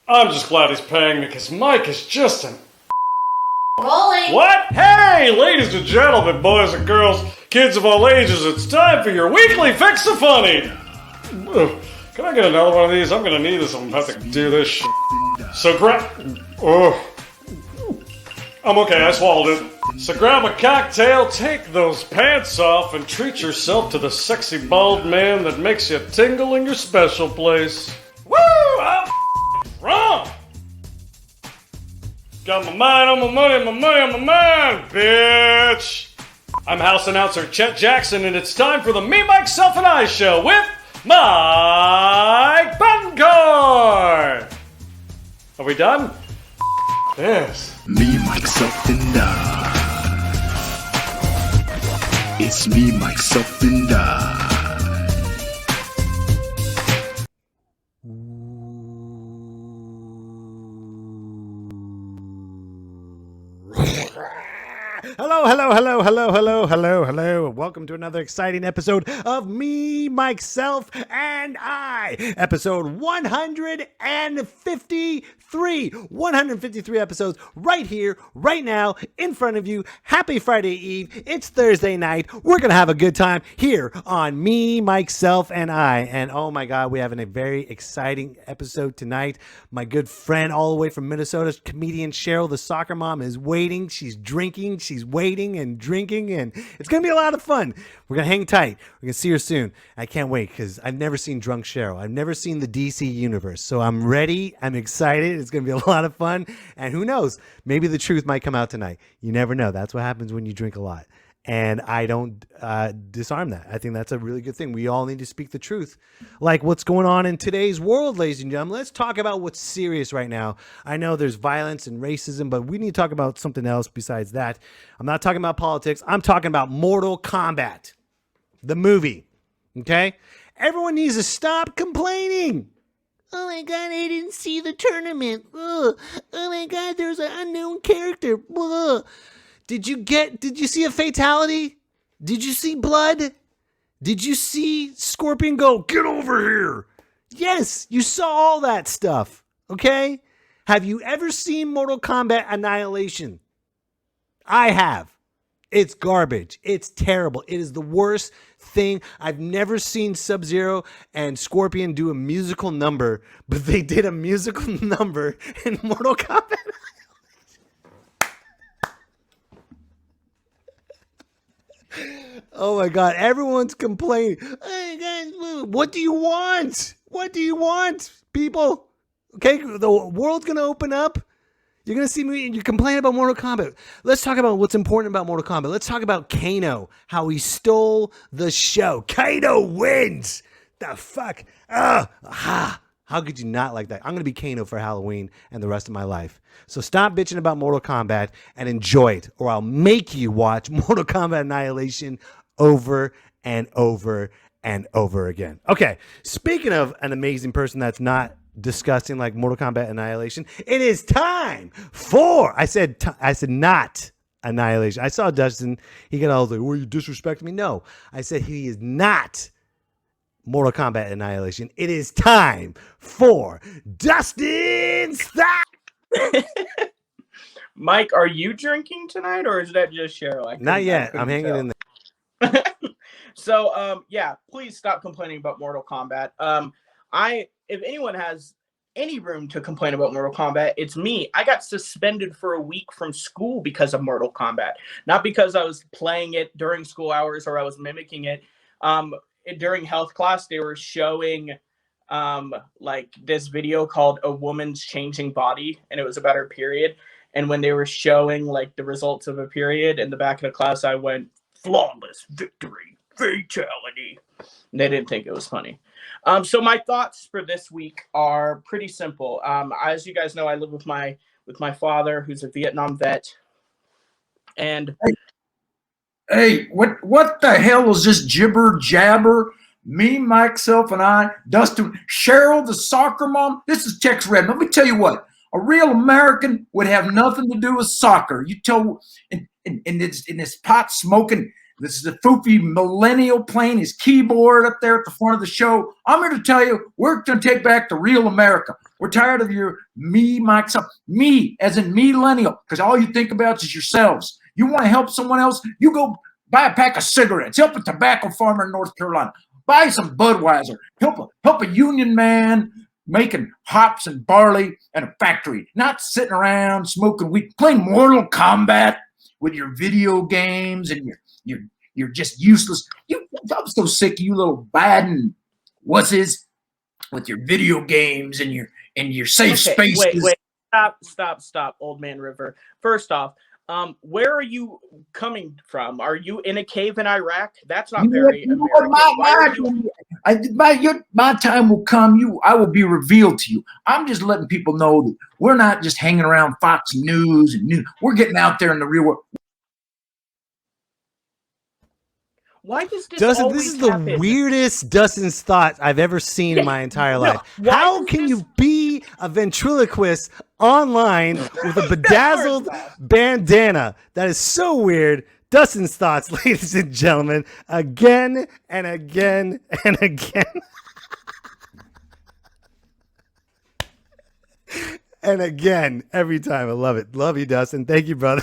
I'm just glad he's paying me because Mike is just an... Rolling. What? Hey, ladies and gentlemen, boys and girls, kids of all ages, it's time for your weekly Fix the Funny. Can I get another one of these? I'm going to need this. I'm about to do this shit. So I'm okay, I swallowed it. So grab a cocktail, take those pants off, and treat yourself to the sexy bald man that makes you tingle in your special place. Woo! I'm wrong! Got my mind on my money, my money on my mind, bitch! I'm house announcer Chet Jackson, and it's time for the Me, Myself, and I show with Mike Buncore! Are we done? Yes. Me, myself, and I. It's me, myself, and I. Hello. Welcome to another exciting episode of Me, Myself, and I. Episode 153. 153 episodes right here, right now, in front of you. Happy Friday Eve. It's Thursday night. We're going to have a good time here on Me, Myself, and I. And oh my God, we have a very exciting episode tonight. My good friend all the way from Minnesota, Comedian Cheryl, the soccer mom, is waiting. She's drinking. She's waiting and drinking, and it's going to be a lot of fun. We're going to hang tight. We're going to see her soon. I can't wait because I've never seen Drunk Cheryl. I've never seen the DC universe. So I'm ready. I'm excited. It's going to be a lot of fun. And who knows? Maybe the truth might come out tonight. You never know. That's what happens when you drink a lot. And I don't disarm that. I think that's a really good thing. We all need to speak the truth. Like what's going on in today's world, ladies and gentlemen. Let's talk about what's serious right now. I know there's violence and racism, but we need to talk about something else besides that. I'm not talking about politics. I'm talking about Mortal Kombat, the movie. Okay? Everyone needs to stop complaining. Oh my God, I didn't see the tournament. Ugh. Oh my God, there's an unknown character. Ugh. Did you see a fatality? Did you see blood? Did you see Scorpion go, get over here? Yes, you saw all that stuff, okay? Have you ever seen Mortal Kombat Annihilation? I have. It's garbage. It's terrible. It is the worst thing. I've never seen Sub-Zero and Scorpion do a musical number, but they did a musical number in Mortal Kombat. Oh my God, everyone's complaining. Hey guys, what do you want? What do you want, people? Okay, the world's going to open up. You're going to see me and you're complaining about Mortal Kombat. Let's talk about what's important about Mortal Kombat. Let's talk about Kano, how he stole the show. Kano wins. The fuck? How could you not like that? I'm going to be Kano for Halloween and the rest of my life. So stop bitching about Mortal Kombat and enjoy it, or I'll make you watch Mortal Kombat Annihilation over and over and over again. Okay, speaking of an amazing person that's not disgusting like Mortal Kombat Annihilation, it is time for, I said not Annihilation. I saw Dustin, he got all like, were you disrespecting me? No, I said he is not Mortal Kombat Annihilation. It is time for Dustin's Thought. Mike, are you drinking tonight, or is that just Cheryl? Not yet. I'm hanging in there. So, please stop complaining about Mortal Kombat. If anyone has any room to complain about Mortal Kombat, it's me. I got suspended for a week from school because of Mortal Kombat. Not because I was playing it during school hours or I was mimicking it. During health class, they were showing like this video called A Woman's Changing Body, and it was about her period. And when they were showing like the results of a period in the back of the class, I went, flawless victory, fatality. And they didn't think it was funny. So my thoughts for this week are pretty simple. As you guys know, I live with my father, who's a Vietnam vet. And hey, what the hell is this jibber jabber? Me, myself, and I, Dustin, Cheryl, the soccer mom. This is Tex Red. Let me tell you what. A real American would have nothing to do with soccer. You tell in this pot smoking, this is a foofy millennial playing his keyboard up there at the front of the show. I'm here to tell you, we're going to take back the real America. We're tired of your me, myself, me as in millennial, because all you think about is yourselves. You want to help someone else? You go buy a pack of cigarettes. Help a tobacco farmer in North Carolina. Buy some Budweiser. Help a union man making hops and barley in a factory. Not sitting around smoking weed, playing Mortal Kombat with your video games and you're just useless. I'm so sick of you little Biden wusses with your video games and your safe spaces. Wait. Stop, Old Man River. First off, where are you coming from? Are you in a cave in Iraq? That's not very American. My time will come. I will be revealed to you. I'm just letting people know that we're not just hanging around Fox News and news. We're getting out there in the real world. Why does this Dustin, always this is the happen? weirdest Dustin's thoughts I've ever seen in my entire life. How can you be a ventriloquist online with a bedazzled bandana? That is so weird. Dustin's thoughts, ladies and gentlemen, again and again and again. And again, every time. I love it. Love you, Dustin. Thank you, brother.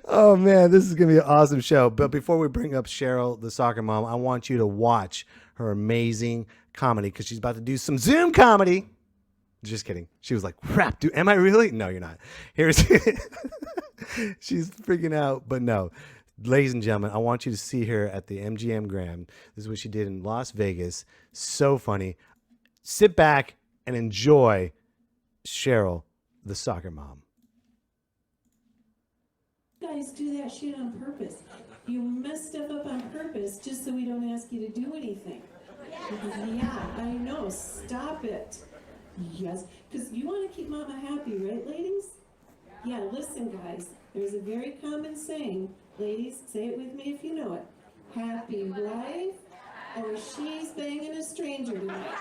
Oh, man, this is going to be an awesome show. But before we bring up Cheryl, the soccer mom, I want you to watch her amazing comedy because she's about to do some Zoom comedy. Just kidding. She was like, crap, dude, am I really? No, you're not. Here's she's freaking out, but no. Ladies and gentlemen, I want you to see her at the MGM Grand. This is what she did in Las Vegas. So funny. Sit back and enjoy Cheryl, the soccer mom. Guys do that shit on purpose. You mess stuff up on purpose just so we don't ask you to do anything. Yeah, I know. Stop it. Yes, because you want to keep mama happy, right, ladies? Yeah, listen, guys. There's a very common saying. Ladies, say it with me if you know it. Happy wife, or she's banging a stranger tonight.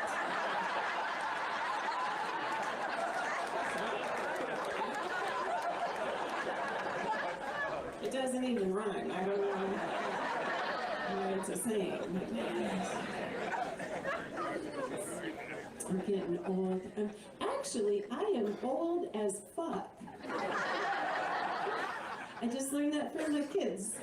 It doesn't even rhyme. I don't know what it's a saying. I'm getting old. Actually, I am old as fuck. I just learned that from my kids.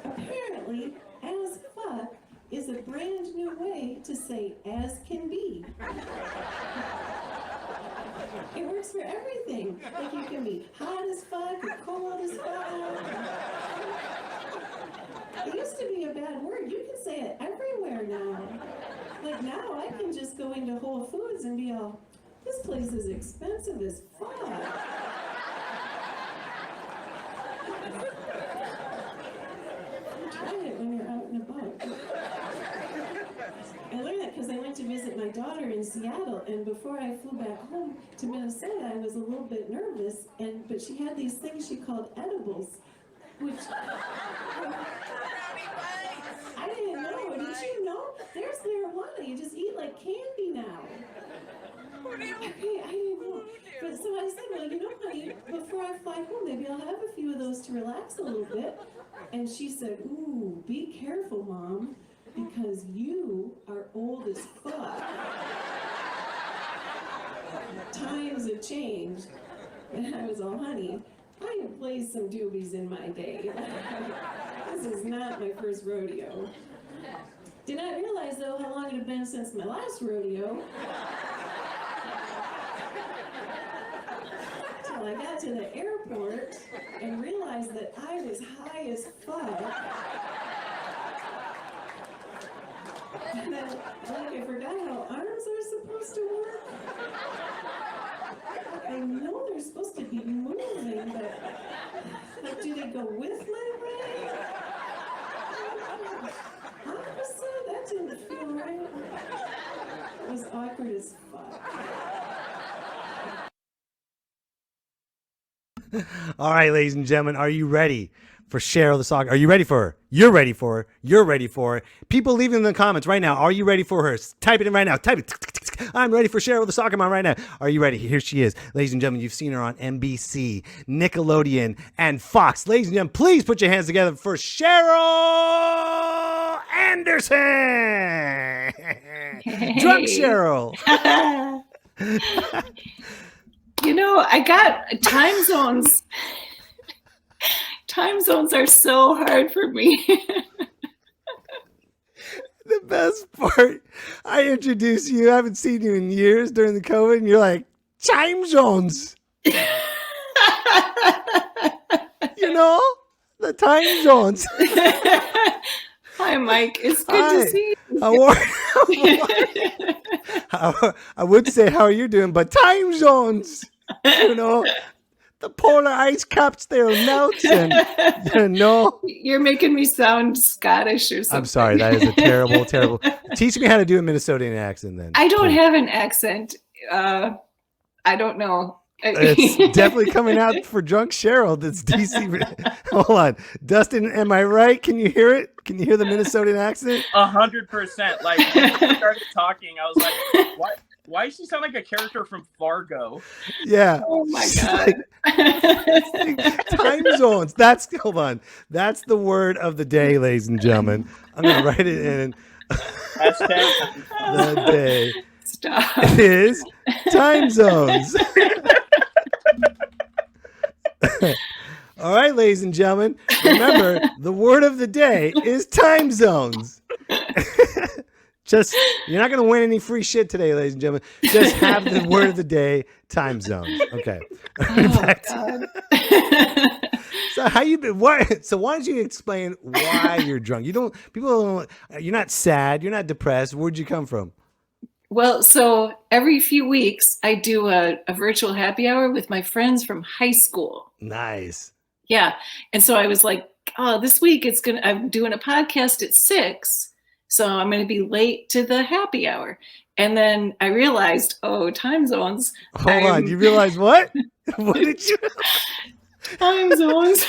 Apparently, as fuck is a brand new way to say as can be. It works for everything. Like you can be hot as fuck or cold as fuck. It used to be a bad word. You can say it everywhere now. Like now I can just go into Whole Foods and be all, this place is expensive as fuck. Try it when you're out and about. I learned that because I went to visit my daughter in Seattle, and before I flew back home to Minnesota, I was a little bit nervous, but she had these things she called edibles, which I didn't know. Did you know? There's marijuana. You just eat like candy now. Okay, I didn't know. But so I said, well, you know, honey, before I fly home, maybe I'll have a few of those to relax a little bit. And she said, ooh, be careful, Mom, because you are old as fuck. Times have changed. And I was all, honey, I have played some doobies in my day. This is not my first rodeo. Did not realize, though, how long it had been since my last rodeo. Till I got to the airport and realized that I was high as fuck. And then, I forgot how arms are supposed to work. I know they're supposed to be moving, but do they go with my leg? Honestly, that didn't feel right. It was awkward as fuck. All right, ladies and gentlemen, are you ready for Cheryl the Soccer? Are you ready for her? You're ready for her. You're ready for her. People leave in the comments right now. Are you ready for her? Type it in right now. Type it. I'm ready for Cheryl the Soccer Mom right now. Are you ready? Here she is. Ladies and gentlemen, you've seen her on NBC, Nickelodeon, and Fox. Ladies and gentlemen, please put your hands together for Cheryl Anderson. Drunk Cheryl. You know, I got time zones. Time zones are so hard for me. The best part, I introduced you. I haven't seen you in years during the COVID, and you're like, time zones. You know, the time zones. Hi, Mike. It's good to see you. I would say, how are you doing? But time zones, you know, the polar ice caps there melts, and you know. You're making me sound Scottish or something. I'm sorry, that is a terrible, terrible. Teach me how to do a Minnesotan accent, then. I don't have an accent. I don't know. It's definitely coming out for Drunk Cheryl. That's DC. Hold on, Dustin. Am I right? Can you hear it? Can you hear the Minnesotan accent? 100%. Like when she started talking, I was like, "What? Why does she sound like a character from Fargo?" Yeah. Oh my god. Time zones. Hold on. That's the word of the day, ladies and gentlemen. I'm gonna write it in. Hashtag The day. Stop. It is time zones. All right, ladies and gentlemen, remember the word of the day is time zones. You're not going to win any free shit today, ladies and gentlemen. Just have the word of the day, time zones. Okay. Oh, God. So how you been? So why don't you explain why you're drunk? You're not sad. You're not depressed. Where'd you come from? Well, so every few weeks I do a virtual happy hour with my friends from high school. Nice. Yeah. And so I was like, oh, this week I'm doing a podcast at 6. So I'm going to be late to the happy hour. And then I realized, time zones. Hold on. You realize what? What did you? Time zones.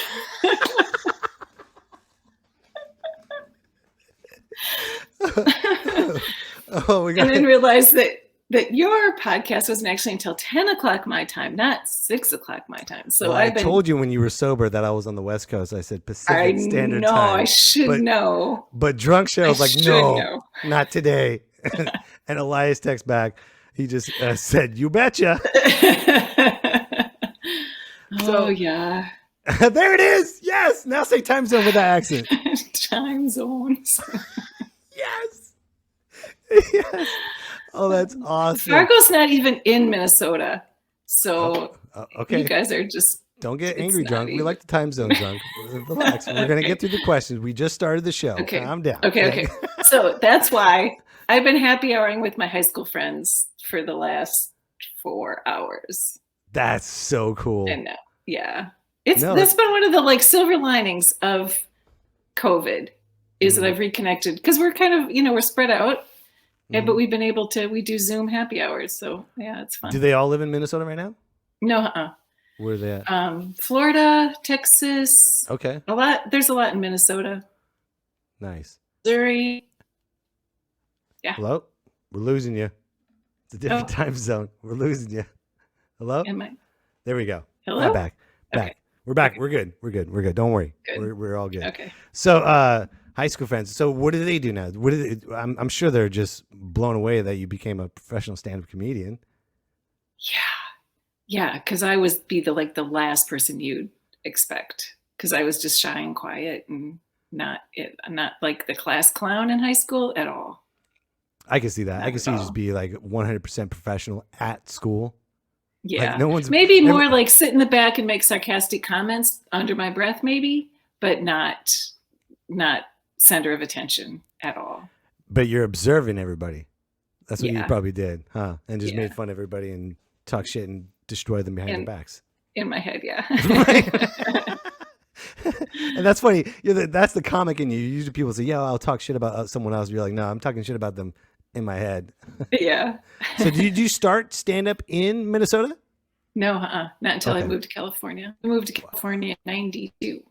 And then realized that your podcast wasn't actually until 10 o'clock my time, not 6 o'clock my time. So I told you when you were sober that I was on the West Coast. I said Pacific Standard Time. Time. I should know. But Drunk Cheryl's like, no, know. not today. And Elias texts back. He just said, you betcha. Yeah. There it is. Yes. Now say time zone with that accent. Time zones. Yes. Yes. Oh, that's awesome. Fargo's not even in Minnesota. So okay. You guys are just... Don't get angry, Drunk. We like the time zone, Drunk. Relax. We're going to get through the questions. We just started the show. Okay. Calm down. Okay. So that's why I've been happy houring with my high school friends for the last 4 hours. That's so cool. And yeah. That's been one of the silver linings of COVID is that I've reconnected because we're kind of, we're spread out. But we've been able to, we do Zoom happy hours. So yeah, it's fun. Do they all live in Minnesota right now? No, Where are they at? Florida, Texas. Okay. There's a lot in Minnesota. Nice. Missouri. Yeah. Hello? We're losing you. It's a different time zone. We're losing you. Hello? There we go. Hello? I'm back. Okay. We're back. We're good. Don't worry. Good. We're all good. Okay. So, high school friends. So what do they do now? I'm sure they're just blown away that you became a professional stand-up comedian. Yeah. Because I would be the last person you'd expect. Because I was just shy and quiet and not like the class clown in high school at all. I can see that. I can see you just be 100% professional at school. Yeah. No one's more sit in the back and make sarcastic comments under my breath, maybe, but not center of attention at all. But you're observing everybody. That's what you Yeah. probably did, huh? And just Yeah. made fun of everybody and talk shit and destroy them behind their backs. In my head, yeah. And that's funny. That's the comic in you. Usually people say, yeah, I'll talk shit about someone else. You're like, no, I'm talking shit about them in my head. Yeah. So did you start stand-up in Minnesota? No, not until I Okay. moved to California. I moved to California in 92.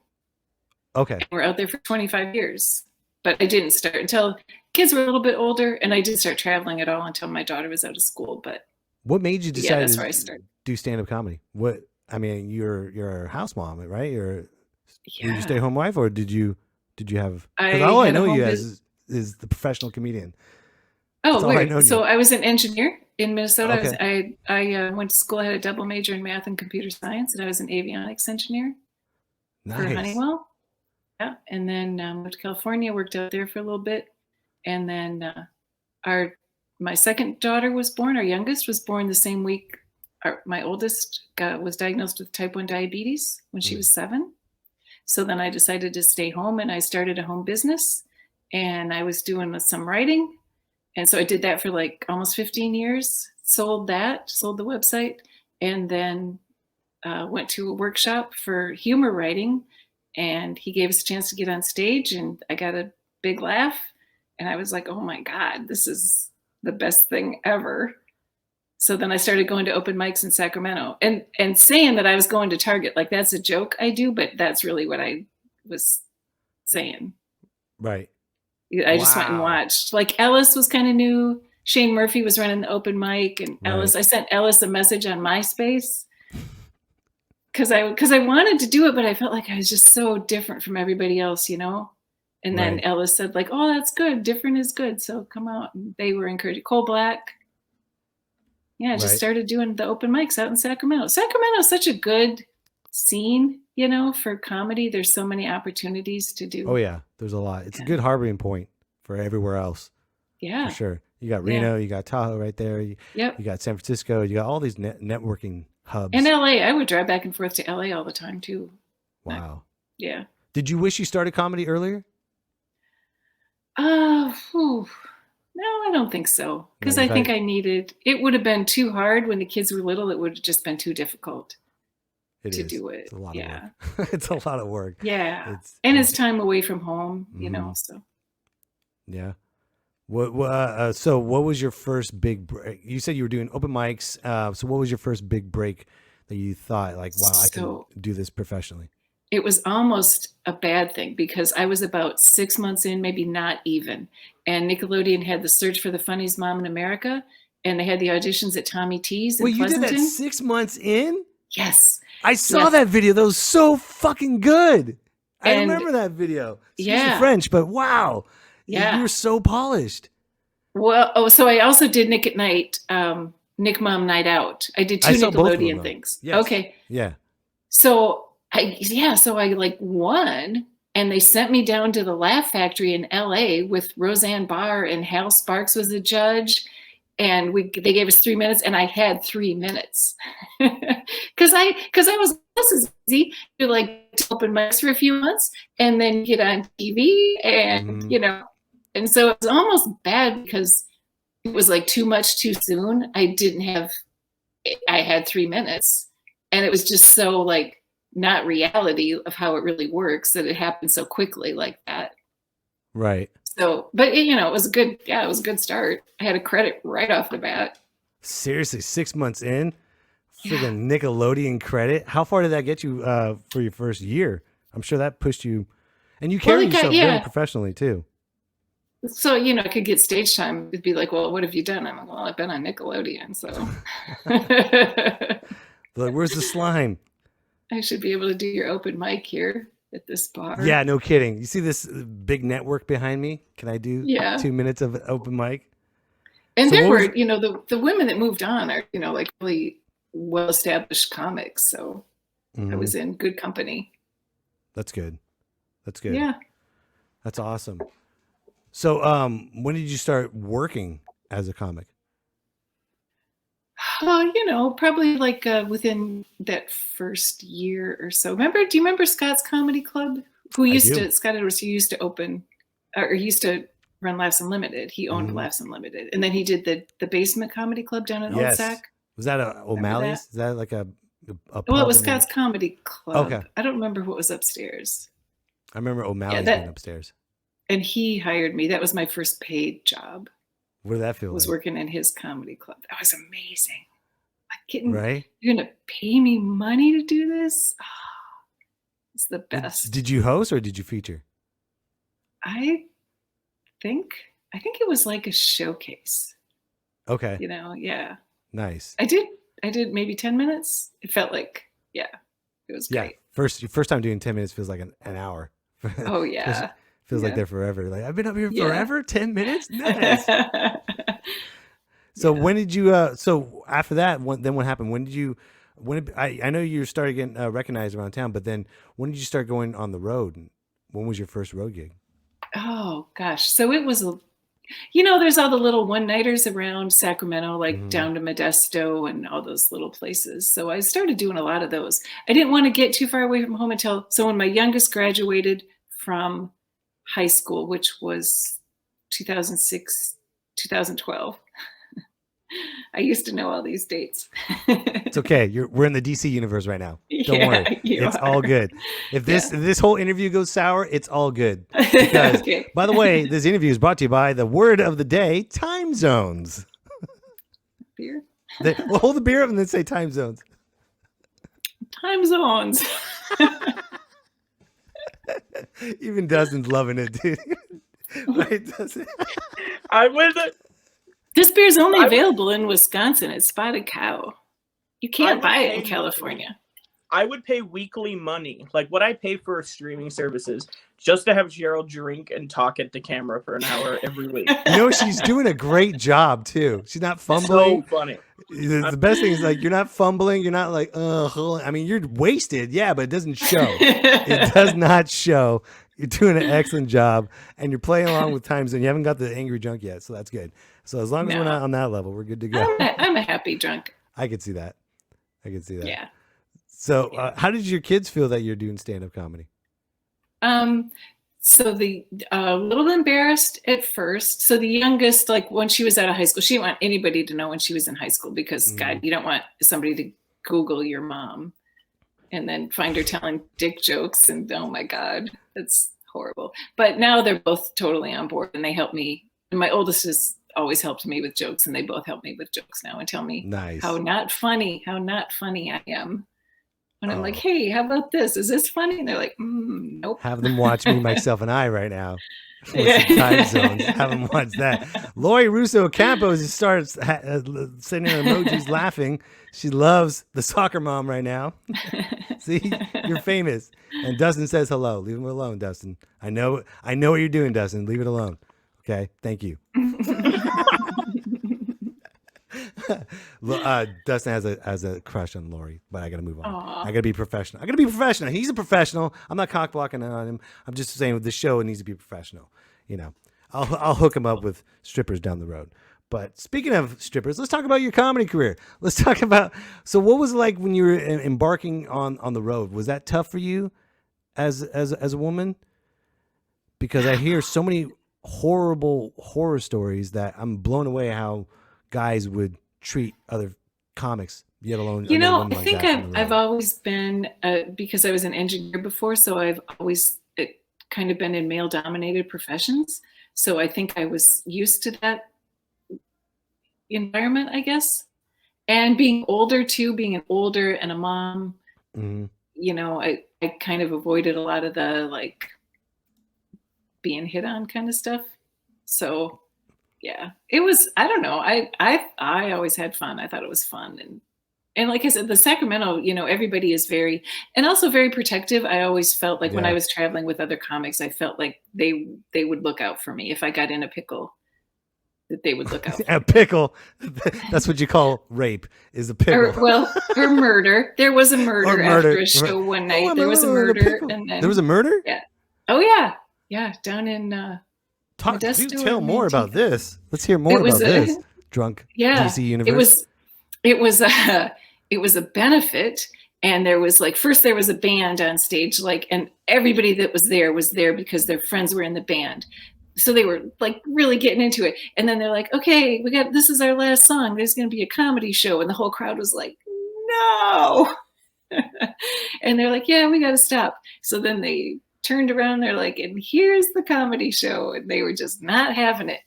Okay. We're out there for 25 years. But I didn't start until kids were a little bit older, and I didn't start traveling at all until my daughter was out of school. But What made you decide that's where I to started. do stand-up comedy? What I mean, you're a house mom, right? Were you a Yeah. stay-home wife, or did you have? Because I all I had a know home you bus- as is the professional comedian. Oh, That's all I know weird. So you. I was an engineer in Minnesota. Okay. I went to school. I had a double major in math and computer science, and I was an avionics engineer for Nice. Honeywell. Yeah, and then moved to California, worked out there for a little bit, and then my second daughter was born. Our youngest was born the same week. My oldest was diagnosed with type 1 diabetes when she was 7. So then I decided to stay home, and I started a home business, and I was doing some writing. And so I did that for like almost 15 years, sold the website, and then went to a workshop for humor writing. And he gave us a chance to get on stage, and I got a big laugh. And I was like, oh my God, this is the best thing ever. So then I started going to open mics in Sacramento and saying that I was going to Target. Like, that's a joke I do, but that's really what I was saying. Right. I just went and watched. Like, Ellis was kind of new. Shane Murphy was running the open mic, and Ellis, I sent Ellis a message on MySpace because I wanted to do it, but I felt like I was just so different from everybody else, you know? And then Ellis said, like, oh, that's good. Different is good. So come out. And they were encouraged. Cole Black. Yeah, I just started doing the open mics out in Sacramento. Sacramento is such a good scene, you know, for comedy. There's so many opportunities to do. Oh yeah, there's a lot. It's a good harboring point for everywhere else. Yeah, for sure. You got Reno, you got Tahoe right there. You got San Francisco. You got all these networking hubs. And LA, I would drive back and forth to LA all the time too. Wow. Yeah. Did you wish you started comedy earlier? No, I don't think so. Because I think it would have been too hard when the kids were little. It would have just been too difficult to do it. It's a lot of work. It's a lot of work. Yeah. It's time away from home, you know, so. Yeah. So what was your first big break? You said you were doing open mics. So what was your first big break that you thought like, wow, I can do this professionally? It was almost a bad thing because I was about 6 months in, maybe not even. And Nickelodeon had the Search for the Funniest Mom in America, and they had the auditions at Tommy T's in Pleasanton. You did that 6 months in? Yes. I saw that video. That was so fucking good. I remember that video. Excuse the French, but wow. Yeah. You were so polished. Well, so I also did Nick at Night, Nick Mom Night Out. I did 2 Nickelodeon things. Yes. Okay. Yeah. So I like won, and they sent me down to the Laugh Factory in LA with Roseanne Barr, and Hal Sparks was the judge, and they gave us 3 minutes, and I had 3 minutes because I was, this is easy to like open mics for a few months and then get on TV and you know, and so it was almost bad because it was like too much too soon. I had 3 minutes, and it was just so like not reality of how it really works that it happened so quickly like that. Right. So, but it was a good, it was a good start. I had a credit right off the bat. Seriously, 6 months in, friggin' Nickelodeon credit. How far did that get you for your first year? I'm sure that pushed you, and you carry yourself very professionally too. So, I could get stage time. It'd be like, well, what have you done? I'm like, well, I've been on Nickelodeon, so. Like, where's the slime? I should be able to do your open mic here at this bar. Yeah, no kidding. You see this big network behind me? Can I do 2 minutes of open mic? And so there were, the women that moved on are, like really well-established comics. So I was in good company. That's good. That's good. Yeah. That's awesome. So when did you start working as a comic? Probably like within that first year or so. Do you remember Scott's Comedy Club? Scott Edwards, who used to open, or used to run Laughs Unlimited. He owned Laughs Unlimited. And then he did the Basement Comedy Club down in Old Sac. Was that O'Malley's? Is that like a well, it was Scott's Comedy Club. Okay. I don't remember what was upstairs. I remember O'Malley's being upstairs. And he hired me. That was my first paid job. What did that feel like? Was working in his comedy club. That was amazing. Right? You're gonna pay me money to do this? It's the best. Did you host or did you feature? I think it was like a showcase. Okay. Yeah. Nice. I did maybe 10 minutes. It felt like, it was great. First time doing 10 minutes feels like an hour. Oh yeah. Feels like they're forever. Like, I've been up here forever. 10 minutes. Nice. So when did you? So after that, then what happened? When did you? I know you started getting recognized around town, but then when did you start going on the road? When was your first road gig? Oh gosh, so it was. There's all the little one-nighters around Sacramento, like down to Modesto and all those little places. So I started doing a lot of those. I didn't want to get too far away from home so when my youngest graduated from high school, which was 2006, 2012. I used to know all these dates. It's okay. We're in the DC universe right now. Don't worry. It's all good. If this whole interview goes sour, it's all good. Because, by the way, this interview is brought to you by the word of the day, time zones. Beer? We'll hold the beer up and then say time zones. Time zones. Even Dustin's loving it, dude. Right, Dustin? I would. This beer's only available in Wisconsin. It's Spotted Cow. You can't buy it in California. I would pay weekly money, like what I pay for streaming services, just to have Cheryl drink and talk at the camera for an hour every week. She's doing a great job too. She's not fumbling. So funny. The best thing is like you're not fumbling. You're not like I mean, you're wasted, but it doesn't show. It does not show. You're doing an excellent job, and you're playing along with times, and you haven't got the angry drunk yet, so that's good. So as long as we're not on that level, we're good to go. I'm a happy drunk. I could see that. Yeah. So how did your kids feel that you're doing stand-up comedy? So the little embarrassed at first. So the youngest, like when she was out of high school, she didn't want anybody to know when she was in high school because God, you don't want somebody to Google your mom and then find her telling dick jokes, and oh my God, that's horrible. But now they're both totally on board and they help me. And my oldest has always helped me with jokes, and they both help me with jokes now and tell me how not funny I am. And I'm like, hey, how about this? Is this funny? And they're like, nope. Have them watch Me, Myself, and I right now. With some time zones. Have them watch that. Lori Russo Campos just starts sending her emojis laughing. She loves the soccer mom right now. See, you're famous. And Dustin says hello. Leave him alone, Dustin. I know what you're doing, Dustin. Leave it alone. Okay, thank you. Dustin has a crush on Lori, but I gotta move on. Aww. I gotta be professional. He's a professional. I'm not cock blocking on him. I'm just saying with the show, it needs to be professional. I'll hook him up with strippers down the road. But speaking of strippers, let's talk about your comedy career. Let's talk about. So, what was it like when you were embarking on the road? Was that tough for you as a woman? Because I hear so many horrible horror stories that I'm blown away how guys would treat other comics, yet alone. I think I've always been because I was an engineer before, so I've always kind of been in male dominated professions. So I think I was used to that environment, I guess. And being older too, being an older and a mom, I kind of avoided a lot of the like being hit on kind of stuff. So yeah, it was, I don't know. I always had fun. I thought it was fun. And like I said, the Sacramento, everybody is very, and also very protective. I always felt like when I was traveling with other comics, I felt like they would look out for me. If I got in a pickle, that they would look out for a pickle. That's what you call rape, is a pickle. Or murder. There was a murder after a show one night. There was a murder. And then, there was a murder? Yeah. Oh, yeah. Yeah. Down in tell more about this. Let's hear more about this. Drunk DC universe. It was a benefit, and there was first there was a band on stage, and everybody that was there because their friends were in the band. So they were really getting into it. And then they're like, okay, this is our last song. There's going to be a comedy show. And the whole crowd was like, no. And they're like, yeah, we got to stop. So then they turned around. They're like, and here's the comedy show. And they were just not having it.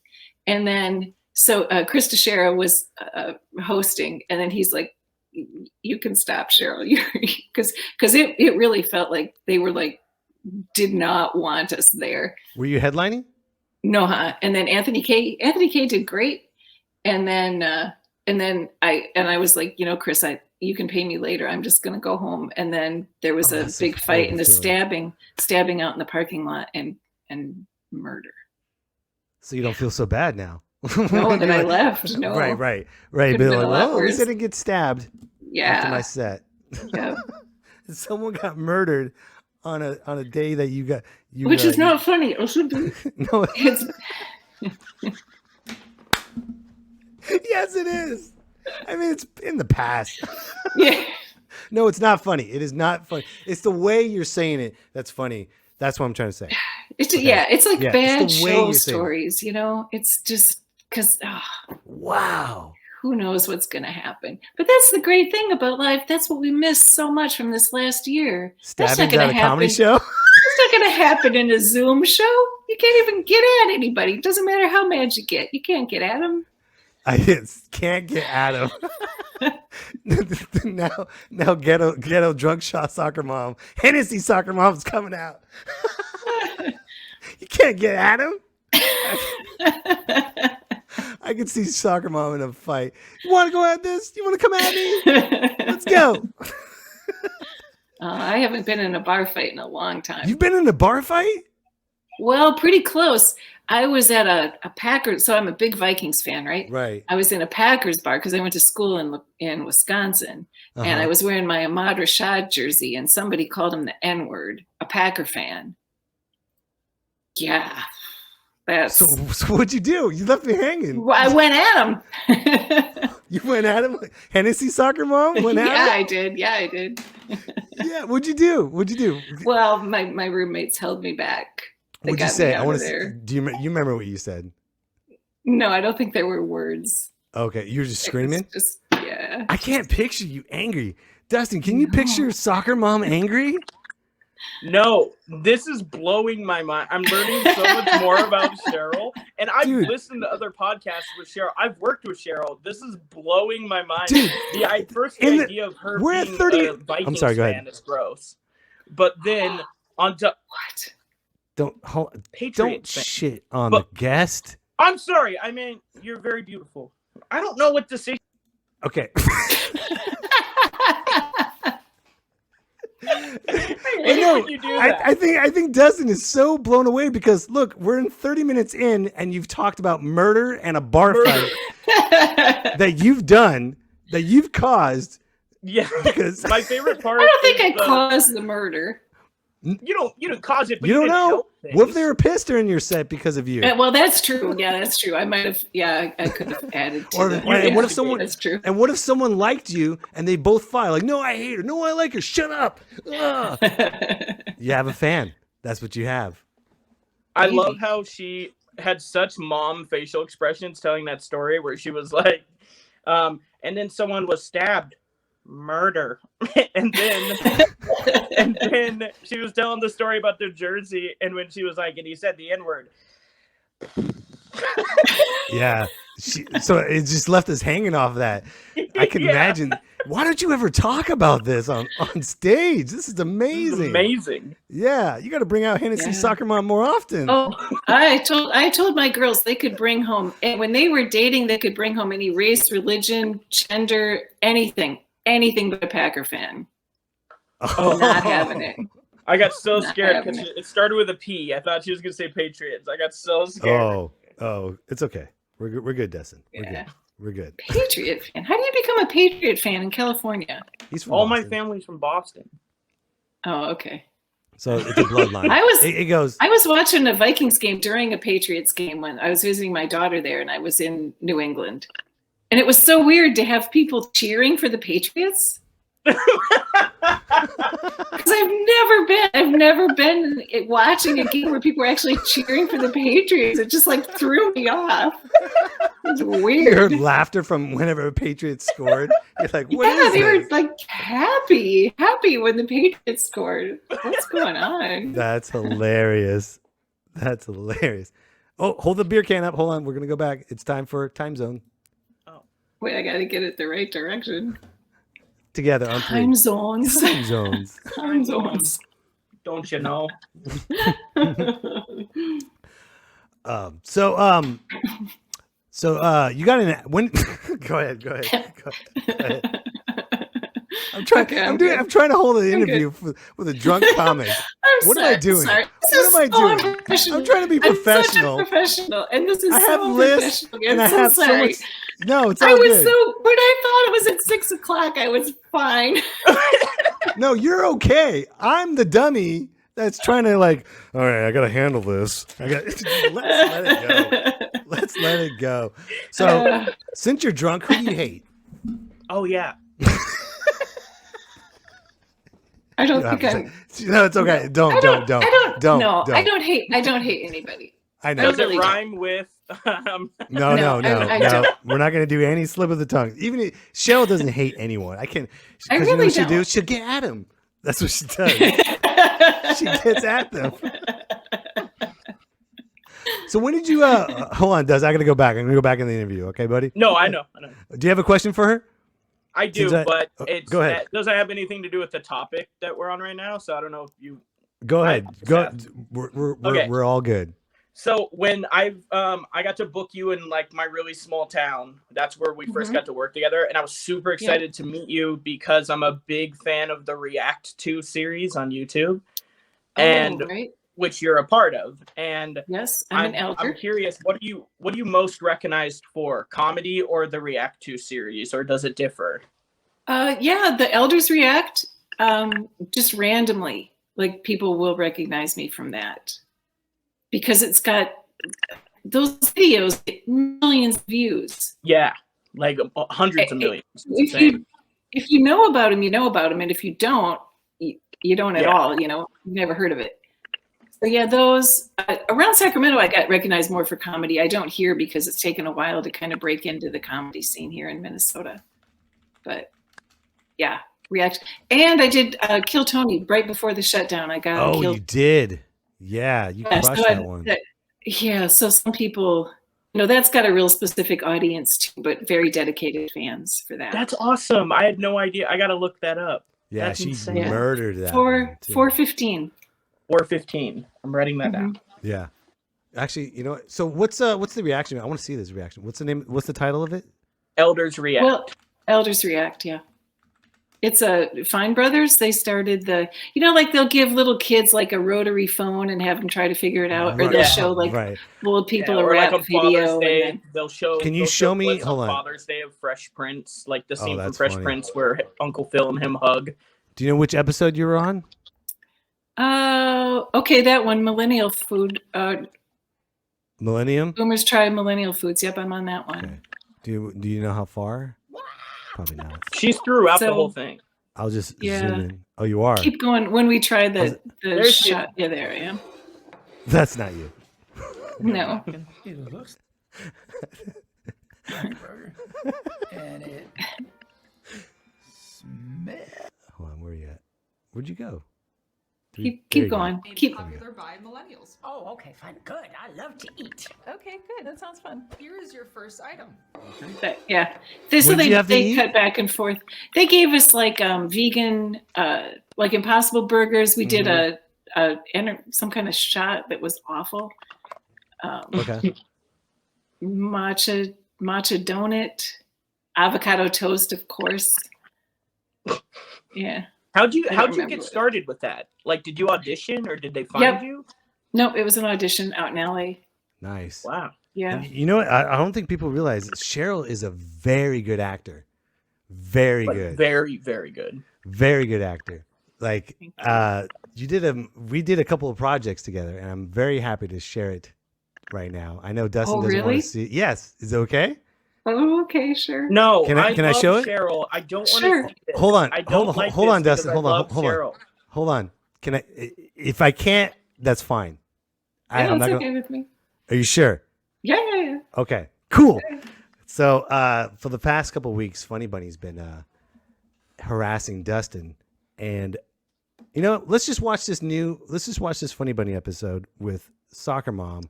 And then, so Chris Teixeira was hosting. And then he's like, you can stop, Cheryl. Because it really felt like they were like, did not want us there. Were you headlining? No, huh? And then Anthony K did great. And then I was like, Chris, you can pay me later. I'm just going to go home. And then there was a big fight and a stabbing out in the parking lot and murder. So you don't feel so bad now. No, that I left. No. Right. But like, well, at least I didn't get stabbed. Yeah. After my set. Yeah. Someone got murdered on a day that you got. Which is not funny. No. It's... Yes, it is. I mean, it's in the past. Yeah. No, it's not funny. It is not funny. It's the way you're saying it that's funny. That's what I'm trying to say. It's it's like bad it's show stories, It's just because wow, who knows what's going to happen? But that's the great thing about life. That's what we missed so much from this last year. Stabbings at a comedy show. It's not going to happen in a Zoom show. You can't even get at anybody. It doesn't matter how mad you get. You can't get at them. I just can't get at him. now ghetto drunk shot soccer mom. Hennessy soccer mom's coming out. You can't get at him. I can see soccer mom in a fight. You want to go at this? You want to come at me? Let's go. I haven't been in a bar fight in a long time. You've been in a bar fight? Well, pretty close. I was at a Packers, so I'm a big Vikings fan, right? Right. I was in a Packers bar because I went to school in Wisconsin, and I was wearing my Ahmad Rashad jersey, and somebody called him the N-word, a Packer fan. Yeah, that's. So what'd you do? You left me hanging. Well, I went at him. You went at him? Hennessy soccer mom went at him? Yeah, I did. Yeah, what'd you do? Well, my roommates held me back. What'd you say? I want to. Do you remember what you said? No, I don't think there were words. Okay, you were just screaming. Yeah. I can't picture you angry, Dustin. Can you picture soccer mom angry? No, this is blowing my mind. I'm learning so much more about Cheryl, and I've listened to other podcasts with Cheryl. I've worked with Cheryl. This is blowing my mind. Dude, the idea of her being a Vikings fan is gross. But then what? Don't shit on the guest. I'm sorry. I mean, you're very beautiful. I don't know what to say. Okay. I think Dustin is so blown away because look, we're in 30 minutes in and you've talked about murder and a bar fight that you've done, that you've caused. Yeah. Because my favorite part. I don't think I caused the murder. You don't cause it, but you don't know. What if they were pissed during your set because of you? Well, that's true. Yeah, that's true. I might have. Yeah, I could have added to that. And what if someone? That's true. And what if someone liked you and they both fight? Like, no, I hate her. No, I like her. Shut up. You have a fan. That's what you have. I love how she had such mom facial expressions telling that story where she was like, and then someone was stabbed. Murder. and then she was telling the story about their jersey, and when she was like, and he said the N-word. Yeah. So it just left us hanging off that. I can imagine. Why don't you ever talk about this on stage? This is amazing. This is amazing. Yeah, you got to bring out Hennessy Soccer Mom more often. Oh, I told my girls they could bring home, and when they were dating, they could bring home any race, religion, gender, anything but a Packer fan. Oh, not having it. I got so scared because it started with a P. I thought she was going to say Patriots. I got so scared. Oh, it's okay. We're good, Dustin. We're good. Patriot fan. How do you become a Patriot fan in California? He's from All Boston. my family's from Boston. Oh, okay. So it's a bloodline. It goes. I was watching a Vikings game during a Patriots game when I was visiting my daughter there, and I was in New England. And it was so weird to have people cheering for the Patriots. Because I've never been watching a game where people were actually cheering for the Patriots. It just like threw me off. It was weird. You heard laughter from whenever a Patriot scored. You're like, what is they this? were like happy when the Patriots scored. What's going on? That's hilarious. Oh, hold the beer can up. Hold on. We're going to go back. It's time for time zone. Wait, I got to get it the right direction. together on 3. Time zones. Time zones. Time zones. Don't you know? So you got an when? Go ahead. I'm trying. Okay, I'm trying to hold an interview with a drunk comic. What am I doing? Sorry. What am I doing? I'm trying to be professional. I'm such a professional, and this is I have so lists, professional. and I I'm so have so sorry. much. No, it's all I was good. so when I thought it was at 6 o'clock, I was fine. No, you're okay. I'm the dummy that's trying to like. All right, I got to handle this. Let's let it go. Let's let it go. So, since you're drunk, who do you hate? Oh yeah. I don't think I'm. No, it's okay. Don't. No, I don't hate anybody. I know. Does it rhyme with? No. I don't. We're not going to do any slip of the tongue. Even Cheryl doesn't hate anyone. I can. I Because you know really what she don't. do? She'll get at him. That's what she does. She gets at them. So when did you? Hold on, Duz. I got to go back. I'm going to go back in the interview. Okay, buddy. No, I know. Do you have a question for her? I do, but it's go ahead. That doesn't have anything to do with the topic that we're on right now. So I don't know if you. Go ahead. Go. We're all good. So when I got to book you in like my really small town, that's where we first got to work together, and I was super excited to meet you because I'm a big fan of the React to series on YouTube, and which you're a part of. And yes, I'm an elder. I'm curious, what do you most recognized for, comedy or the React to series, or does it differ? Yeah, the elders react just randomly. Like people will recognize me from that. Because it's got those videos get millions of views. Yeah, like hundreds of millions. If you know about them, you know about them, and if you don't, you don't at all. You know, you've never heard of it. So yeah, those around Sacramento, I got recognized more for comedy. I don't here because it's taken a while to kind of break into the comedy scene here in Minnesota. But yeah, React, and I did Kill Tony right before the shutdown. I got killed. You did. Yeah, you crushed that one. Yeah, so some people, that's got a real specific audience too, but very dedicated fans for that. That's awesome. I had no idea. I got to look that up. Yeah, that's she insane. murdered that. 415. 415. I'm writing that down. Yeah. Actually, you know what? So what's the reaction? I want to see this reaction. What's the name? What's the title of it? Elders React. Well, Elders React, yeah. It's Fine Brothers. They started like they'll give little kids like a rotary phone and have them try to figure it out, or they'll show like old people a rap like video. Day, they'll show. Can you show me? Hold on. Father's Day of Fresh Prince, like the scene from Fresh Prince where Uncle Phil and him hug. Do you know which episode you were on? Okay, that one, Millennial Food. Millennium. Boomers try millennial foods. Yep, I'm on that one. Okay. Do you know how far? Probably not. She's throughout the whole thing. I'll just zoom in. Oh, you are? Keep going. When we try the shot. Yeah, there I am. That's not you. No. It looks and it smells. Hold on, where are you at? Where'd you go? Keep going. Keep popular by millennials. Oh, okay, fine, good. I love to eat. Okay, good. That sounds fun. Here is your first item. Yeah. They cut back and forth. They gave us like vegan, like Impossible burgers. We did some kind of shot that was awful. Okay. Matcha donut, avocado toast, of course. Yeah. How'd you get started with that? Like, did you audition or did they find you? No, it was an audition out in LA. Nice. Wow. Yeah. And you know what? I don't think people realize that Cheryl is a very good actor. Very good. Very, very good. Very good actor. Like, we did a couple of projects together, and I'm very happy to share it right now. I know Dustin doesn't want to see it. Yes. Is it okay? Oh, okay, sure. No, can I show it? Cheryl, I don't want to see this. Hold on. Hold on, Dustin. Hold on. Can I? If I can't, that's fine. I'm not okay with me. Are you sure? Yeah. Okay. Cool. So for the past couple of weeks, Funny Bunny's been harassing Dustin, and let's just watch this Funny Bunny episode with Soccer Mom.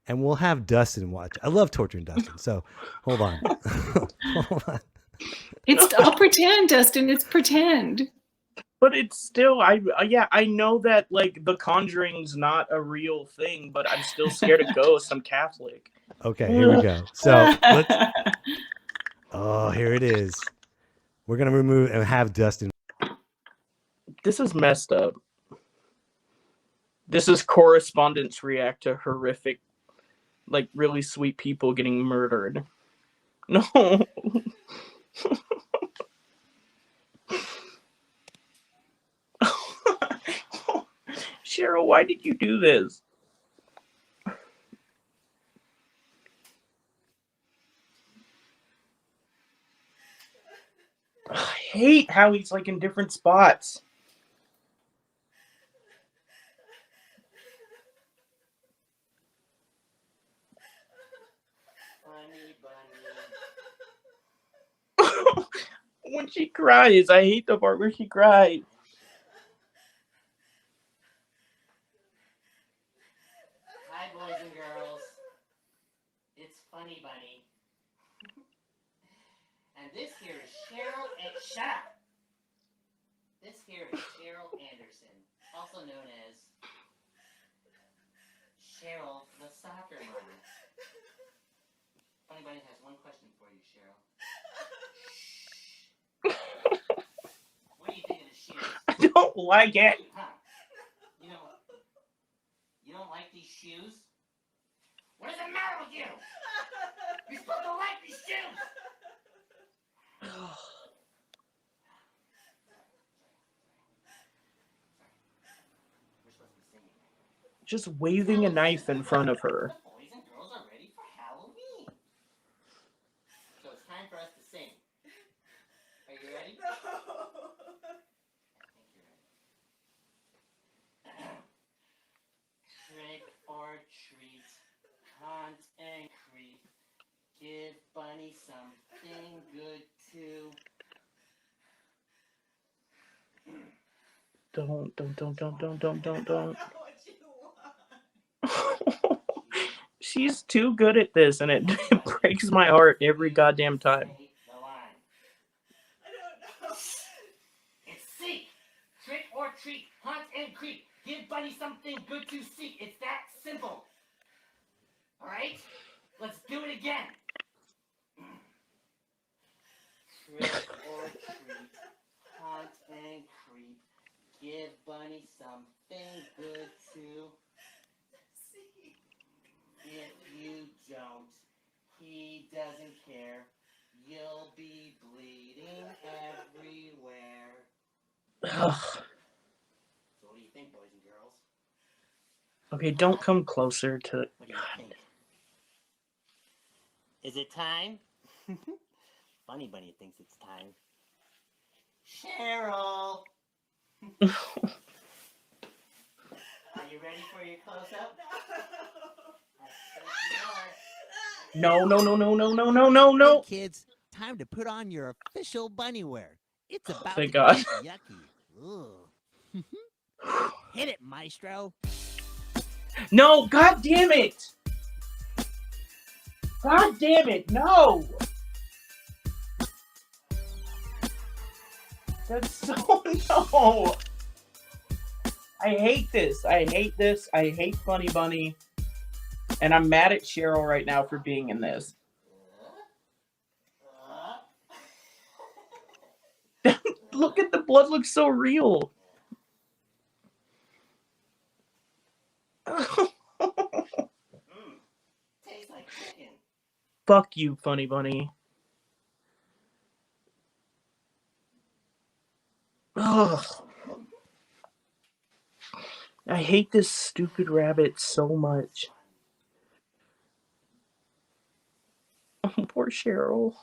And we'll have Dustin watch. I love torturing Dustin. So hold on. Hold on. I'll pretend, Dustin. It's pretend. But it's still, I know that like The Conjuring's not a real thing, but I'm still scared of ghosts. I'm Catholic. Okay, here we go. So let's. Oh, here it is. We're gonna remove and have Dustin. This is messed up. This is correspondents react to horrific, like really sweet people getting murdered. No. Cheryl, why did you do this? I hate how he's like in different spots. When she cries, I hate the part where she cries. Hi, boys and girls. It's Funny Bunny. And this here is Cheryl and shut up. This here is Cheryl Anderson, also known as Cheryl the Soccer Mom. Funny Bunny has one question for you, Cheryl. What do you think of the shoes? I don't like it. Huh? You don't like these shoes? What is the matter with you? You're supposed to like these shoes. Just waving a knife in front of her. The boys and girls are ready for Halloween. So it's time for us to sing. Are you ready? No. Trick or treat, hunt and creep. Give Bunny something good to. Don't. She's too good at this, and it breaks my heart every goddamn time. The line. I don't know. It's seek. Trick or treat, hunt and creep. Give Bunny something good to seek. It's that simple. All right? Let's do it again. Trick or treat, hunt and creep. Give Bunny something good to see. If you don't, he doesn't care. You'll be bleeding everywhere. Ugh. So what do you think, boys and girls? Okay, don't come closer to. What do you think? Is it time? Funny Bunny thinks it's time. Cheryl! Are you ready for your close-up? No. Hey kids, time to put on your official bunny wear. It's about Thank to God. get yucky. Ugh. Hit it, maestro. No, god damn it! God damn it, no! That's so no! I hate this. I hate Funny Bunny. And I'm mad at Cheryl right now for being in this. Look at the blood, looks so real. Tastes like chicken. Fuck you, Funny Bunny. Ugh. I hate this stupid rabbit so much. Oh, poor Cheryl.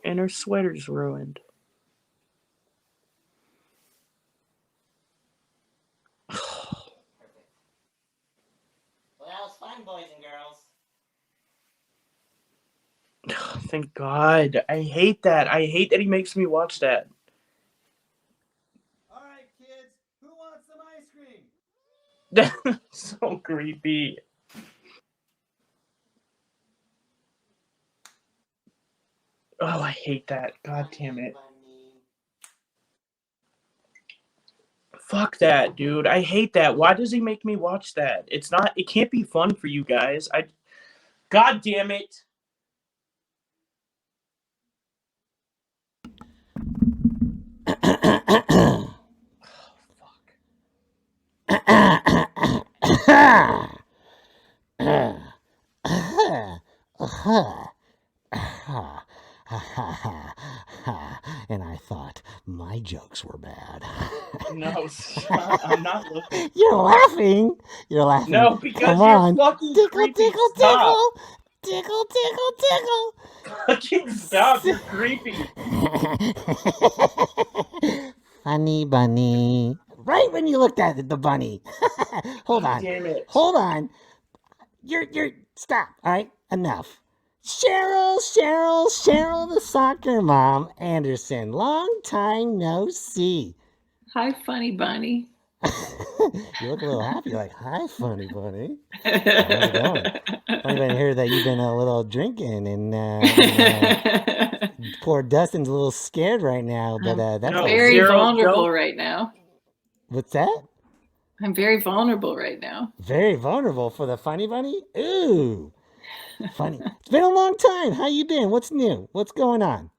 And her sweater's ruined. Well, that was fun, boys and girls. Thank God. I hate that. I hate that he makes me watch that. All right, kids, who wants some ice cream? That's so creepy. Oh, I hate that. God damn it. Fuck that, dude. I hate that. Why does he make me watch that? It can't be fun for you guys. God damn it. And I thought my jokes were bad. No, stop. I'm not looking. You're laughing. You're laughing. No, because Come you're on. fucking Tickle, creepy. tickle, Stop. tickle. Tickle, tickle, tickle. Fucking stop. You're creepy. Funny bunny. Right when you looked at the bunny. Hold on. Damn it. Hold on. You're stop. All right. Enough. Cheryl the soccer mom Anderson. Long time no see. Hi, funny bunny. You look a little happy. You're like, hi, funny bunny. How's it going? Funny bunny, hear that you've been a little drinking, and poor Dustin's a little scared right now. But that's I'm very vulnerable right now. What's that? I'm very vulnerable right now. Very vulnerable for the funny bunny? Ooh. Funny. It's been a long time. How you been? What's new? What's going on?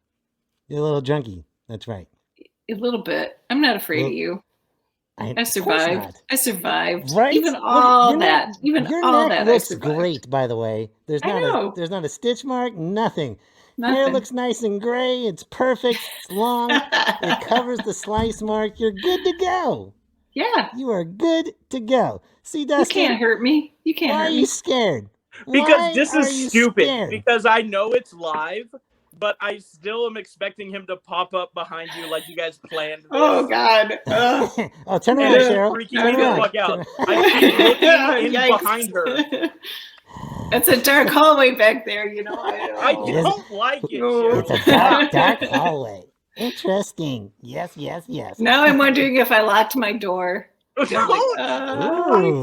You're a little junkie. That's right. A little bit. I'm not afraid of you. I survived. I survived. Right? Even all that. Even your all neck that. looks great, by the way. There's not a stitch mark. Nothing. Hair looks nice and gray. It's perfect. It's long. It covers the slice mark. You're good to go. Yeah. You are good to go. See, Dustin. You can't hurt me. You can't hurt me. Why are you scared? Because this is stupid. Scared? Because I know it's live, but I still am expecting him to pop up behind you like you guys planned this. Oh, God. Oh, turn around, Cheryl. Freaking me the fuck out. I keep looking in behind her. It's a dark hallway back there, you know. I don't like it, Cheryl. It's a dark hallway. Interesting. Yes. Now I'm wondering if I locked my door. Ooh.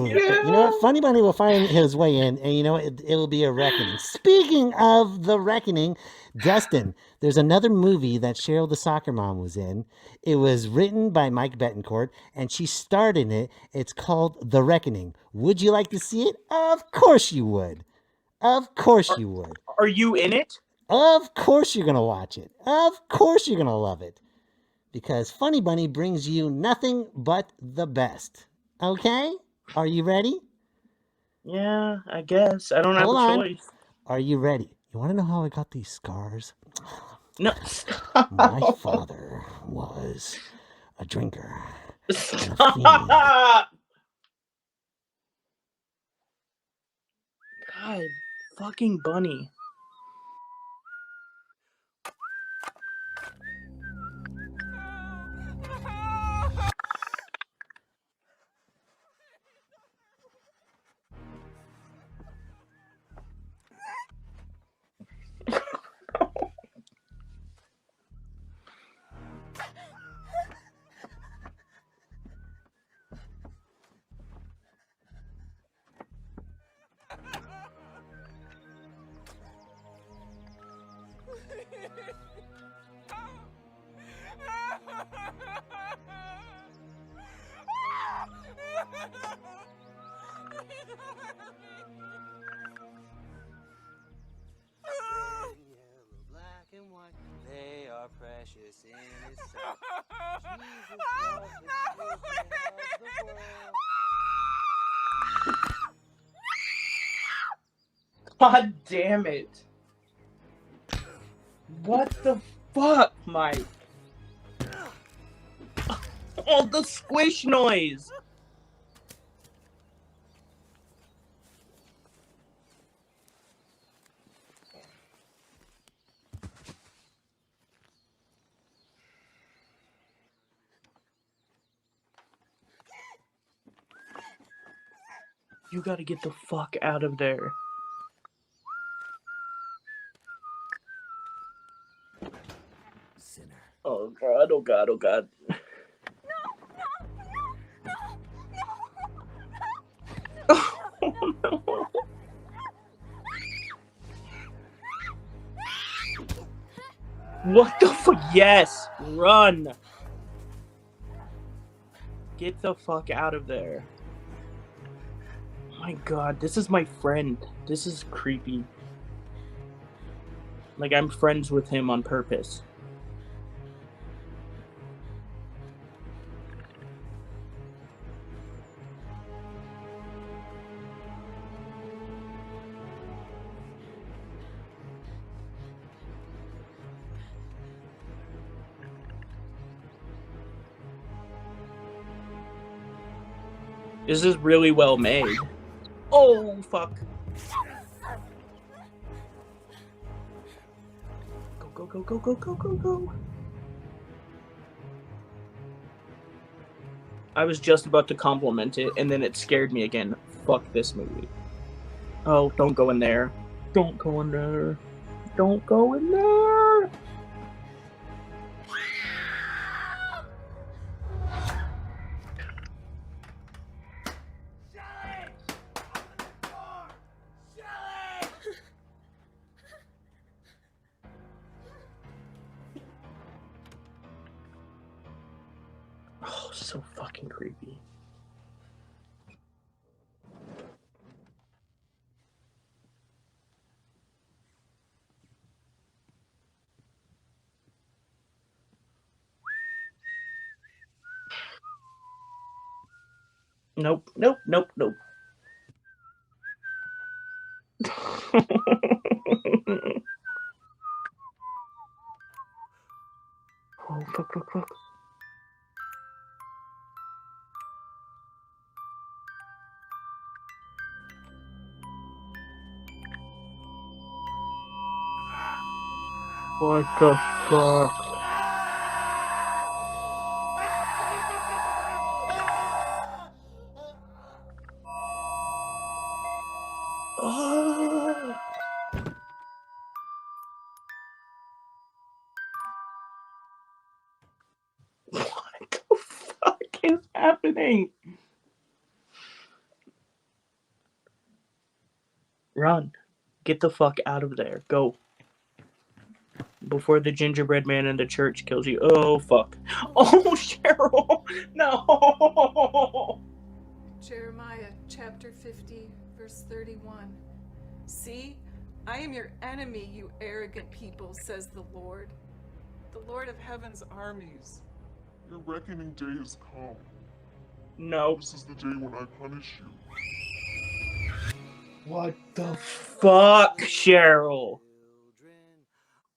You know what? Funny Bunny will find his way in, and you know what? It will be a reckoning. Speaking of the reckoning, Dustin, there's another movie that Cheryl the soccer mom was in. It was written by Mike Betancourt, and she starred in it. It's called The Reckoning. Would you like to see it? Of course you would. Of course you would. Are you in it? Of course you're going to watch it. Of course you're going to love it. Because Funny Bunny brings you nothing but the best. Okay? Are you ready? Yeah, I guess. I don't have a choice. Are you ready? You want to know how I got these scars? No. My father was a drinker. God fucking bunny. They are precious in his sight. God damn it. What the fuck, Mike? Oh, the squish noise. You gotta get the fuck out of there. Sinner. Oh god, oh god, oh god. Oh no. What the fuck? Yes, run. Get the fuck out of there. Oh my god, this is my friend. This is creepy. Like, I'm friends with him on purpose. This is really well made. Oh, fuck. Go, go, go, go, go, go, go. I was just about to compliment it, and then it scared me again. Fuck this movie. Oh, don't go in there. Don't go in there. Don't go in there. Oh, so fucking creepy. Nope, nope, nope, nope. Oh, fuck, fuck, fuck. What the fuck? Oh. What the fuck is happening? Run. Get the fuck out of there. Go. Before the gingerbread man in the church kills you. Oh, fuck. Oh, Cheryl! No! Jeremiah chapter 50, verse 31. See, I am your enemy, you arrogant people, says the Lord of heaven's armies. Your reckoning day has come. No. This is the day when I punish you. What the fuck, Cheryl?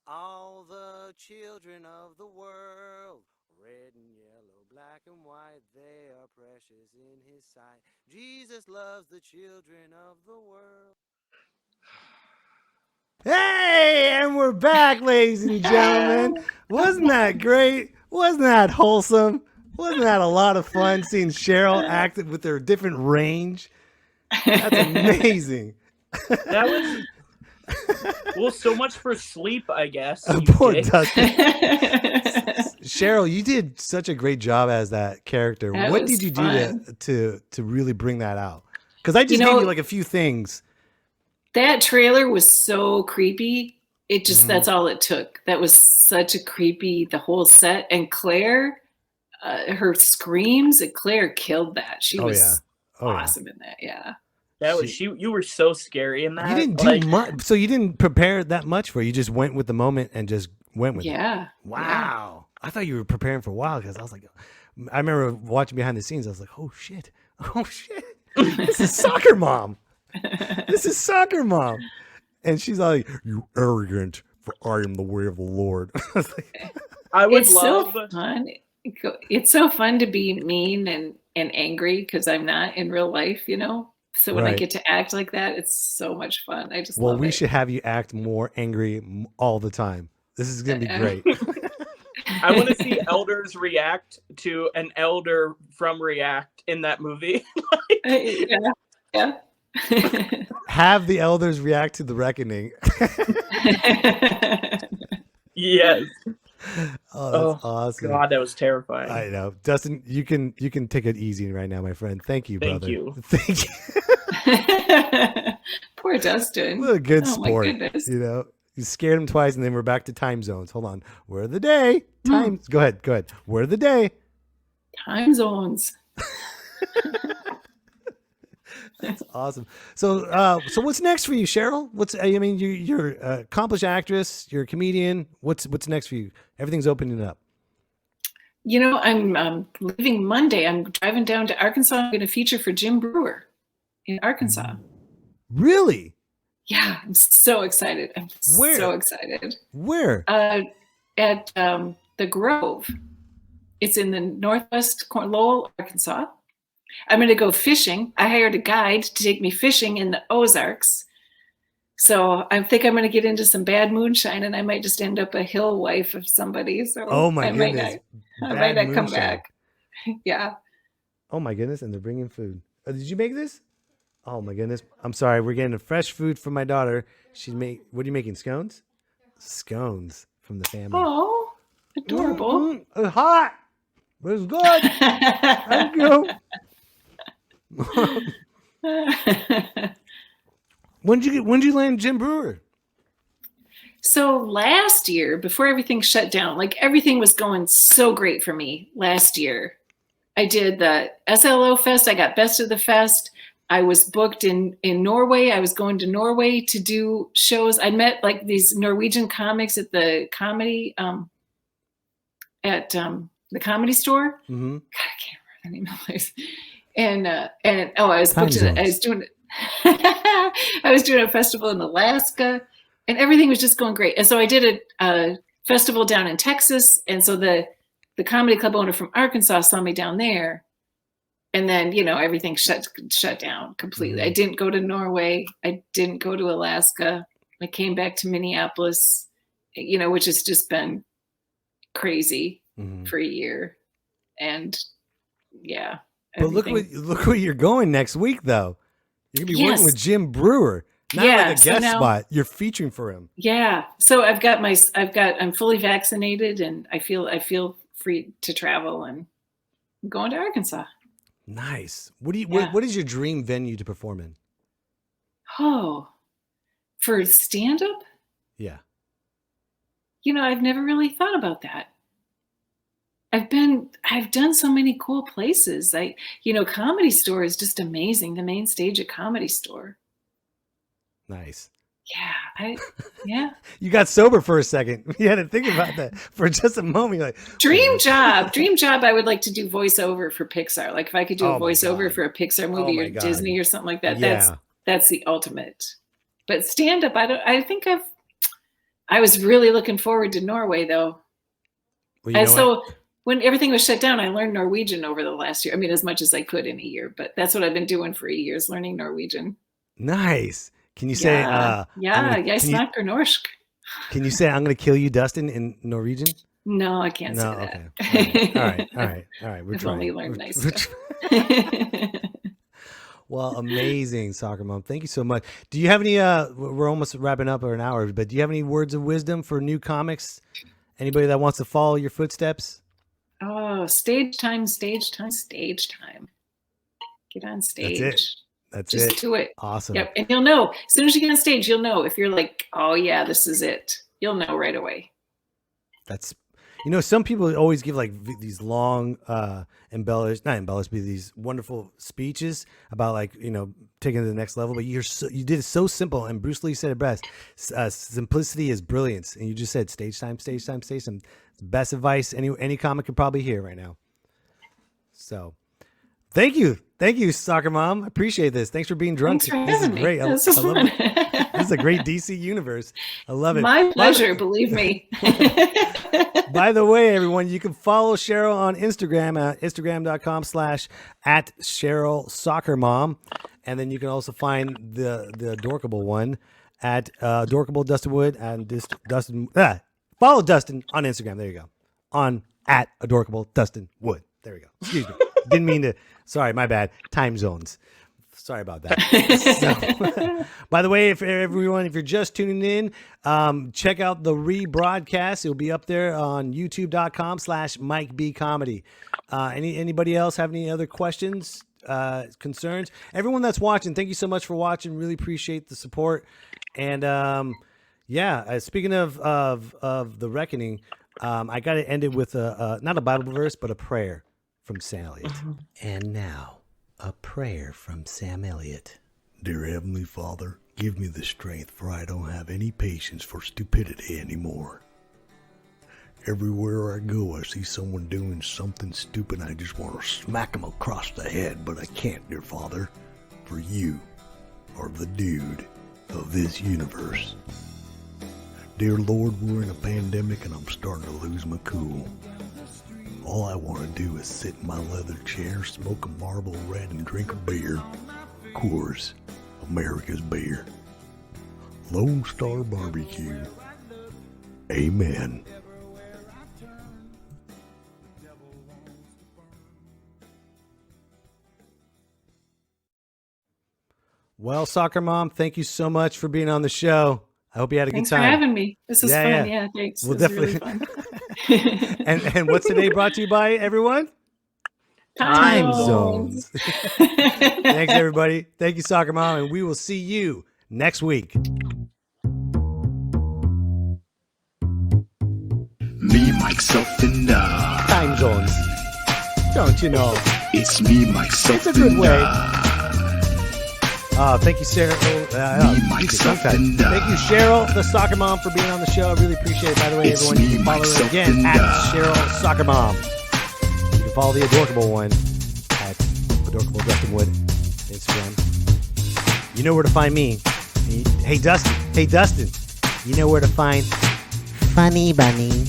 All the children of the world, red and yellow, black and white, they are precious in his sight. Jesus loves the children of the world. Hey, and we're back, ladies and gentlemen. Wasn't that great? Wasn't that wholesome? Wasn't that a lot of fun seeing Cheryl act with her different range? That's amazing. That was... Well, so much for sleep, I guess. Poor Dustin. Cheryl, you did such a great job as that character. That what was did you fun. do to really bring that out? Because I just gave you like a few things. That trailer was so creepy. It just, that's all it took. That was such a creepy, the whole set. And Claire, her screams, Claire killed that. She was awesome in that. Yeah. That was you were so scary in that. You didn't do much, so you didn't prepare that much for it. You just went with the moment and just went with it. Yeah. Wow. I thought you were preparing for a while because I was like, I remember watching behind the scenes. I was like, oh shit. This is soccer mom. This is soccer mom. And she's like, you arrogant, for I am the way of the Lord. I would it's love... so fun. It's so fun to be mean and angry because I'm not in real life, you know? So when I get to act like that, it's so much fun. I just love it. We should have you act more angry all the time. This is going to be great. I want to see elders react to an elder from React in that movie. Yeah. Have the elders react to the reckoning. Yes. Oh, that's awesome. God, that was terrifying. I know. Dustin, you can take it easy right now, my friend. Thank you, brother. Thank you. Poor Dustin. What a good Oh, sport. my goodness. You know, You scared him twice, and then we're back to time zones. Hold on. Word of the day. Times. Go ahead. Word of the day. Time zones. That's awesome. So what's next for you, Cheryl? You're an accomplished actress. You're a comedian. What's next for you? Everything's opening up. I'm leaving Monday. I'm driving down to Arkansas. I'm going to feature for Jim Brewer in Arkansas. Really? Yeah, I'm so excited. Where? So excited. Where? At the Grove. It's in the northwest corner, Lowell, Arkansas. I'm going to go fishing. I hired a guide to take me fishing in the Ozarks. So I think I'm going to get into some bad moonshine, and I might just end up a hill wife of somebody. So oh my goodness. I might not come back. Yeah. Oh my goodness. And they're bringing food. Did you make this? Oh my goodness. I'm sorry. We're getting fresh food from my daughter. What are you making? Scones? Scones from the family. Oh, adorable. It's hot. But it's good. Thank you. When did you land Jim Brewer? So last year, before everything shut down, like everything was going so great for me last year. I did the SLO Fest. I got Best of the Fest. I was booked in Norway. I was going to Norway to do shows. I met like these Norwegian comics at the comedy the Comedy Store. Mm-hmm. God, I can't remember the name of the place. And I was booked. I was doing a festival in Alaska, and everything was just going great. And so I did a festival down in Texas, and so the comedy club owner from Arkansas saw me down there, and then everything shut down completely. Mm-hmm. I didn't go to Norway. I didn't go to Alaska. I came back to Minneapolis, which has just been crazy for a year, and yeah. But look where you're going next week, though. You're gonna be working with Jim Brewer, not like a guest spot. You're featuring for him. Yeah. So I'm fully vaccinated, and I feel free to travel, and I'm going to Arkansas. Nice. What is your dream venue to perform in? Oh, for stand-up? Yeah. I've never really thought about that. I've done so many cool places. Comedy Store is just amazing. The main stage at Comedy Store. Nice. Yeah. You got sober for a second. You had to think about that for just a moment. You're like, dream job. I would like to do voiceover for Pixar. Like if I could do a voiceover for a Pixar movie or Disney or something like that. Yeah. That's the ultimate. But stand up, I was really looking forward to Norway though. Well, when everything was shut down, I learned Norwegian over the last year. I mean, as much as I could in a year, but that's what I've been doing for years, learning Norwegian. Nice. Can you say, jeg snakker norsk. Can you say, I'm going to kill you, Dustin, in Norwegian? No, I can't say that. Okay. All right. We're I've trying. only learned nice stuff. Well, amazing, Soccer Mom. Thank you so much. Do you have any, we're almost wrapping up an hour, but do you have any words of wisdom for new comics? Anybody that wants to follow your footsteps? Oh, stage time. Get on stage. That's it. Just do it. Awesome. Yep. And you'll know, as soon as you get on stage, you'll know if you're like, oh yeah, this is it. You'll know right away. Some people always give like these long, not embellished, but these wonderful speeches about like, taking it to the next level. But you did it so simple. And Bruce Lee said it best. Simplicity is brilliance. And you just said stage time. Best advice any comic could probably hear right now. So thank you, Soccer Mom. I appreciate this. Thanks for being drunk. This is great. I love it. This is a great DC universe. I love it. My pleasure, believe me. By the way, everyone, you can follow Cheryl on Instagram at instagram.com/@CherylSoccerMom. And then you can also find the adorkable one at adorkable Dustin Wood and Dustin. Follow Dustin on Instagram. There you go. On at adorkable Dustin Wood. There we go. Excuse me. Didn't mean to. Sorry, my bad. Time zones. Sorry about that. By the way, if you're just tuning in, check out the rebroadcast. It'll be up there on youtube.com/MikeBComedy. Anybody else have any other questions, concerns? Everyone that's watching, thank you so much for watching. Really appreciate the support. And Yeah. Speaking of the reckoning, I got to end it with not a Bible verse, but a prayer from Sam Elliott. And now, a prayer from Sam Elliott. Dear Heavenly Father, give me the strength, for I don't have any patience for stupidity anymore. Everywhere I go, I see someone doing something stupid, and I just want to smack them across the head, but I can't, dear Father, for you are the dude of this universe. Dear Lord, we're in a pandemic, and I'm starting to lose my cool. All I want to do is sit in my leather chair, smoke a Marlboro Red, and drink a beer. Coors, America's beer. Lone Star Barbecue. Amen. Well, Soccer Mom, thank you so much for being on the show. I hope you had a Thanks good time. for having me. This is fun. Yeah, thanks. Well, this is definitely. really fun. and what's today brought to you by, everyone? Time zones. Thanks, everybody. Thank you, Soccer Mom, and we will see you next week. Me, myself, and I. Time zones. Don't you know? It's me, myself, It's a good and way. I. Thank you, Sarah. myself, Thank and I. you, Cheryl, the Soccer Mom, for being on the show. I really appreciate it. By the way, It's everyone, you me, can follow her myself, again and at I. Cheryl Soccer Mom. You can follow the adorable one at adorable Dustin Wood Instagram. You know where to find me. Hey, Dustin. You know where to find Funny Bunny.